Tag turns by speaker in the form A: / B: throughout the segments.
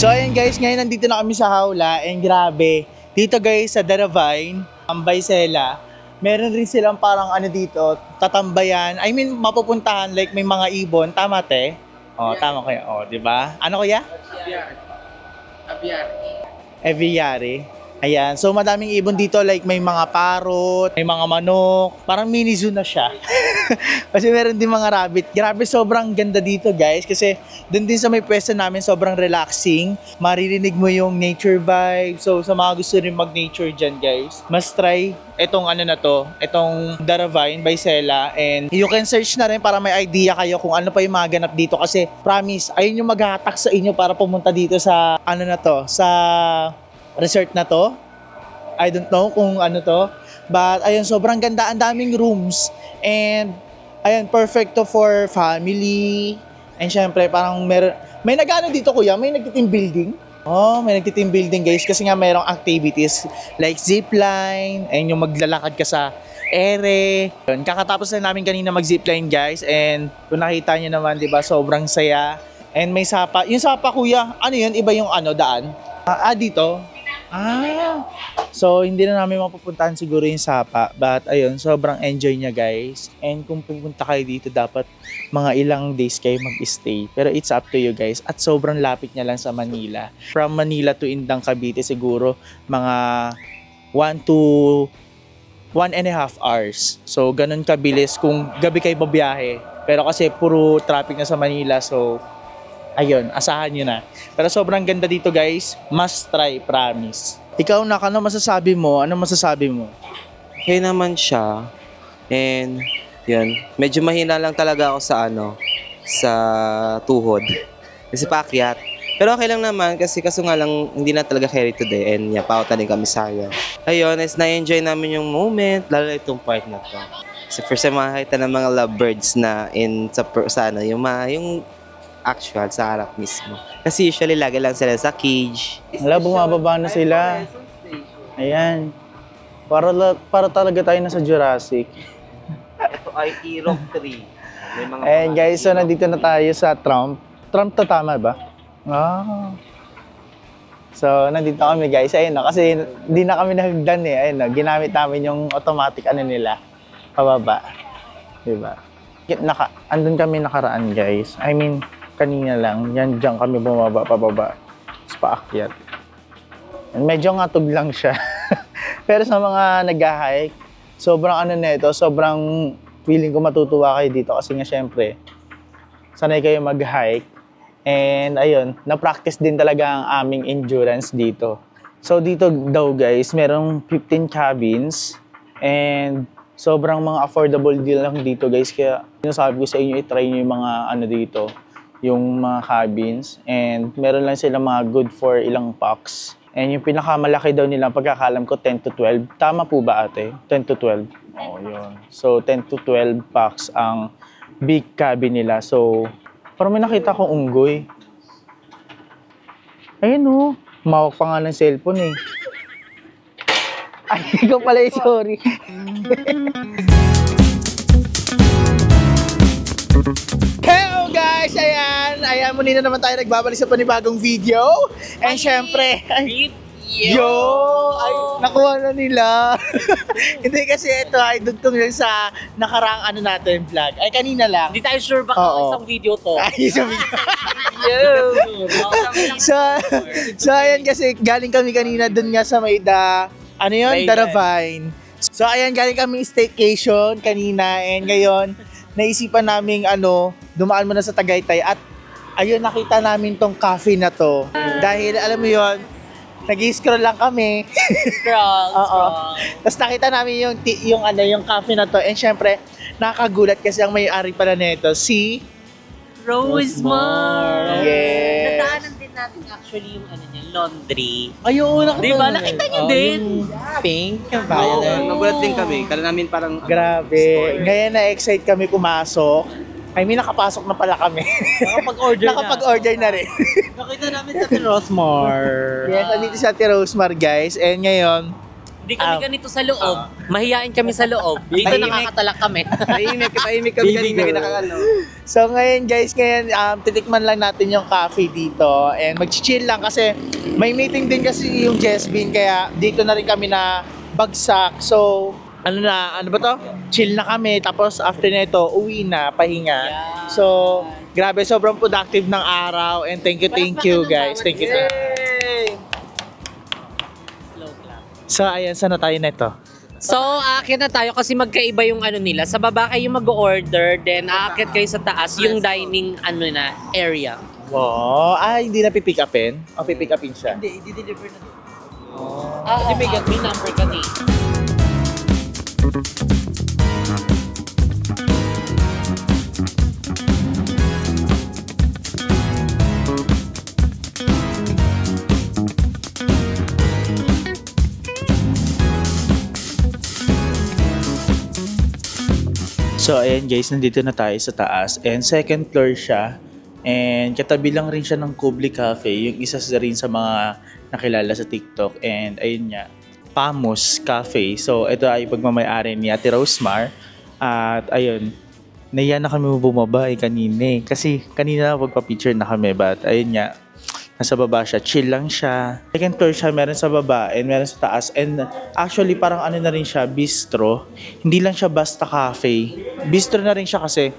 A: So ayun guys, ngayon nandito na kami sa Hawla and grabe. Dito guys sa Daravine, Baysela, meron rin silang parang ano dito, tatambayan. I mean, mapupuntahan like may mga ibon, tama te? Oh, tama kaya. Oh, di ba? Ano kuya? Aviary. Ayan, so madaming ibon dito like may mga parrot, may mga manok, parang mini zoo na siya. Kasi meron din mga rabbit. Grabe, sobrang ganda dito guys kasi dun din sa may pwesto namin sobrang relaxing. Maririnig mo yung nature vibe. So sa mga gusto rin mag-nature dyan guys, must try itong ano na to, itong Daravine, Baysela, and you can search na rin para may idea kayo kung ano pa yung mga ganap dito kasi promise, ayun yung maghahatak sa inyo para pumunta dito sa ano na to, sa resort na to. I don't know kung ano to. But ayun, sobrang ganda. Ang daming rooms. And ayun, perfect to for family. And syempre, parang may nag-ano dito kuya? May nag-team building? Oh, may nag-team building guys. Kasi nga mayroong activities like zipline. And yung maglalakad ka sa ere. Yun, kakatapos na namin kanina mag-zipline guys. And kung nakita nyo naman, di ba, sobrang saya. And may sapa. Yung sapa kuya, ano yun? Iba yung ano, daan? Dito? So hindi na namin mapupuntahan siguro yung Sapa, but ayun, sobrang enjoy niya guys. And kung pupunta kayo dito, dapat mga ilang days kayo mag-stay, pero it's up to you guys. At sobrang lapit niya lang sa Manila. From Manila to Indang, Cavite siguro mga 1 to 1.5 hours. So ganun kabilis kung gabi kayo babiyahe, pero kasi puro traffic na sa Manila, so ayun, asahan nyo na. Pero sobrang ganda dito guys. Must try, promise. Ikaw na, ano masasabi mo? Ano masasabi mo?
B: Okay naman siya. And yun, medyo mahina lang talaga ako sa sa tuhod. Kasi paakyat. Pero okay lang naman kasi kaso nga lang hindi na talaga carry today. And pauta din kami sayang. Ayun, na-enjoy namin yung moment. Lalo itong part na to. Kasi first time makakita ng mga lovebirds na yung actual sa harap mismo. Kasi usually lagi lang sila sa cage.
A: Wala, bumababa na sila. Ayan. Para talaga tayo nasa Jurassic.
B: Ito ay Irok 3. May mga
A: Ayan guys, so nandito na tayo sa Trump. Trump to, tama ba? So nandito kami guys. Ayun na, kasi hindi na kami nahagdan eh. Ayun na, ginamit namin yung automatic ano nila. Pababa. Diba? Andun kami nakaraan guys. I mean, kanina lang, diyan kami bumaba, pababa, tapos paakyat. And medyo ngatog lang siya. Pero sa mga nag-hike, sobrang ano nito, sobrang feeling ko matutuwa kayo dito kasi nga syempre, sanay kayo mag-hike. And ayun, na-practice din talaga ang aming endurance dito. So dito daw guys, merong 15 cabins and sobrang mga affordable deal lang dito guys. Kaya sinasabi ko sa inyo, i-try nyo yung mga ano dito, yung mga cabins, and meron lang sila mga good for ilang packs. And yung pinakamalaki daw nila, pagkakalam ko 10 to 12. Tama po ba ate? 10 to 12? Oo, yun. So 10 to 12 packs ang big cabin nila. So parang may nakita kong unggoy. Ayun o, mawak pa nga ng cellphone eh. Ay, ikaw pala eh, sorry. Hello guys! Ayan, muli na naman tayo nagbabalik sa panibagong video. And syempre, yo! Ay, nakuha na nila. Hindi kasi ito ay dugtong lang sa nakaraang ano natin vlog. Ay, kanina lang.
C: Hindi tayo sure baka isang video to.
A: Ay, isang video. So, ayan kasi galing kami kanina dun nga sa may ano yun? Daravine. So, ayan, galing kami staycation kanina and ngayon, naisipan namin dumaan muna sa Tagaytay at ayun, nakita namin tong cafe na to. Dahil alam mo yun, nag-i-scroll lang kami.
C: Scroll.
A: Tapos nakita namin yung cafe na to and syempre, nakakagulat kasi ang may-ari pala nito, si
C: Rosemar.
A: Yes.
C: Nadaanan din natin actually yung laundry.
A: Ayun, nakita
C: Diba? Nakita niyo din.
A: Pink.
B: Nagulat din kami. Kala namin parang
A: Grabe. Ngayon na-excite kami pumasok. I mean, nakapasok na pala kami. Nakapag-order na rin.
C: Nakita namin sa Rosemar.
A: Yes, andito si Ate Rosemar guys. And ngayon,
C: Hindi kami ganito sa loob. Mahihain kami sa loob. Dito
A: Tahimik.
C: nakakatalak kami.
B: tahimik kami
A: Baby
B: kanina,
A: girl.
B: kinakakano.
A: So ngayon guys, titikman lang natin yung coffee dito and mag-chill lang kasi may meeting din kasi yung Jessbean kaya dito na rin kami na bagsak. So ano ba to? Chill na kami tapos after nito uwi na, pahinga.
C: Yeah.
A: So grabe, sobrang productive ng araw and thank you guys. Thank you.
C: Slow clap.
A: So ayan, saan na tayo nito?
C: So, aakyat na tayo kasi magkaiba yung ano nila. Sa baba kayo mag-order, then aakyat kayo sa taas, yung dining area.
A: Wow, hindi na pipick upin? O pipick upin siya?
B: Hindi, i-deliver na doon.
C: Kasi may number ka din.
A: So ayan guys, nandito na tayo sa taas and second floor siya and katabi lang rin siya ng Kubli Cafe, yung isa rin sa mga nakilala sa TikTok and ayun nga, Pamus Cafe. So ito ay pagmamayari ni Ate Rosemar at ayun, naiya na kami bumaba kanina kasi kanina pagpa-picture na kami but ayun nga, nasa baba siya, chill lang siya. Second floor siya, meron sa baba and meron sa taas. And actually parang ano na rin siya, bistro. Hindi lang siya basta cafe. Bistro na rin siya kasi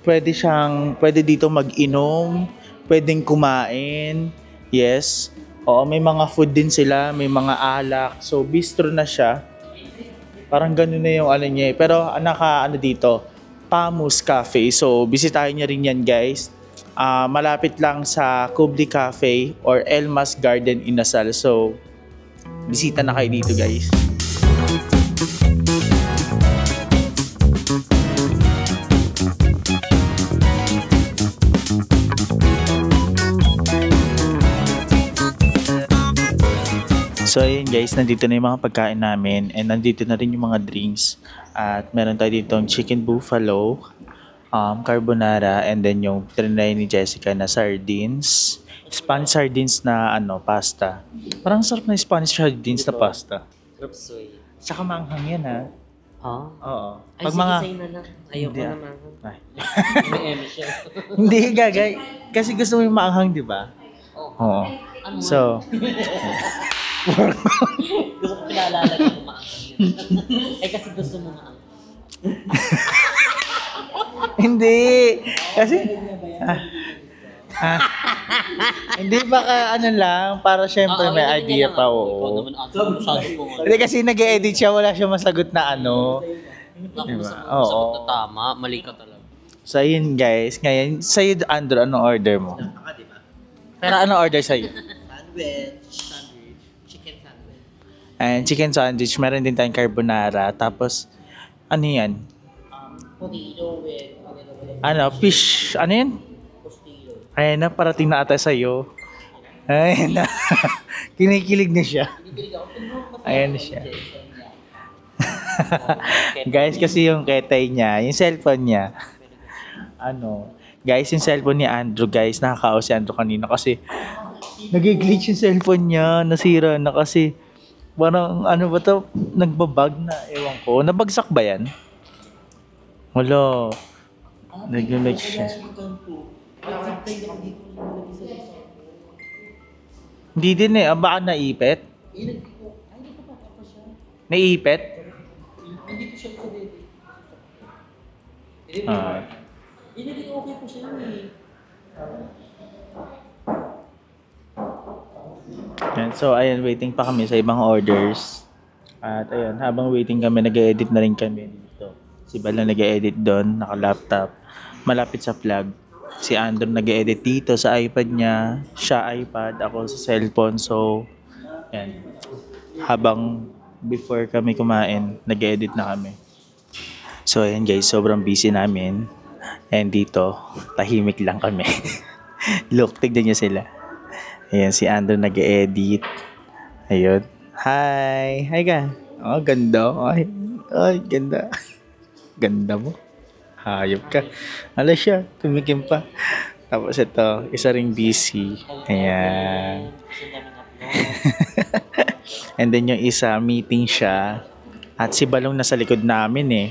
A: pwede dito mag-inom, pwedeng kumain. Yes. Oo, may mga food din sila, may mga alak. So bistro na siya. Parang ganun na yung ano niya. Pero dito, Pamus Cafe. So bisitahin niya rin yan guys. Malapit lang sa Kubli Cafe or Elmas Garden Inasal. So, bisita na kayo dito guys. So ayun guys, nandito na yung mga pagkain namin and nandito na rin yung mga drinks. At meron tayo dito chicken buffalo, carbonara, and then yung trinay ni Jessica na sardines. Spanish sardines na pasta. Parang sarap na Spanish sardines na pasta.
C: Sarap soy.
A: Saka maanghang yan ha. Oo.
C: Ay,
A: Pag mga...
C: sige, na lang. Ayoko
A: Hindi,
C: naman.
A: Ay.
C: May eme siya.
A: Hindi gagay. Kasi gusto mo yung maanghang, di ba? Oo.
C: Ano
A: So,
C: gusto ko pinaalala ng maangang. Ay, kasi gusto mo maangang.
A: hindi. Kasi... hindi baka lang, para syempre may idea pa,
C: Ikaw
A: oo.
C: naman, masyado po nga.
A: Hindi kasi nag-edit siya, wala siya masagot na ano.
C: Naku,
A: Diba?
C: sa
A: Oo.
C: na tama, mali ka talaga.
A: So ayun guys, ngayon, sa'yo Andrew, anong order mo? Pero anong order sa'yo?
C: Sandwich. Chicken sandwich.
A: And chicken sandwich, meron din tayong carbonara, tapos ano yan?
C: Potato with
A: Fish, ano yan?
C: postillo.
A: Ayan na, parating na ata sa'yo. Ayan na. Kinikilig na siya. Ayan na siya. Guys, kasi yung ketay niya, yung cellphone niya, guys, yung cellphone ni Andrew, guys, nakakaos si Andrew kanina kasi nag-glitch yung cellphone niya, nasira na kasi parang nagbabag na, ewan ko. Nabagsak ba yan? Wala. Nag-glitch siya. Hindi din baka naipit? Naipit? Ah.
C: Okay po siya
A: Yan. So, ayan, waiting pa kami sa ibang orders. At ayun, habang waiting kami, nag-edit na rin kami dito. Si Bala nag-edit doon, naka-laptop. Malapit sa plug. Si Andrew nag-edit dito sa iPad niya. Siya iPad, ako sa cellphone. So, yan. Habang before kami kumain, nag-edit na kami. So, ayan guys, sobrang busy namin. And dito, tahimik lang kami. Look, tignan niyo sila. Ayan, si Andrew nag-edit. Ayun. Hi! Hi ka! Oh, ganda. Ay, ganda. Ganda mo. Hayop ka. Ala siya, tumikim pa. Tapos ito, isa ring busy. Ayan. And then yung isa, meeting siya. At si Balong nasa likod namin eh.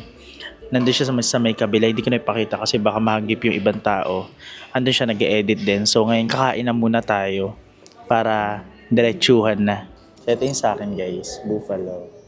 A: Nandun siya sa may kabila. Hindi ko na ipakita kasi baka mahagip yung ibang tao. Andun siya nag-edit din. So ngayon kakain na muna tayo para diretsuhan na. So ito yung sa akin guys, buffalo.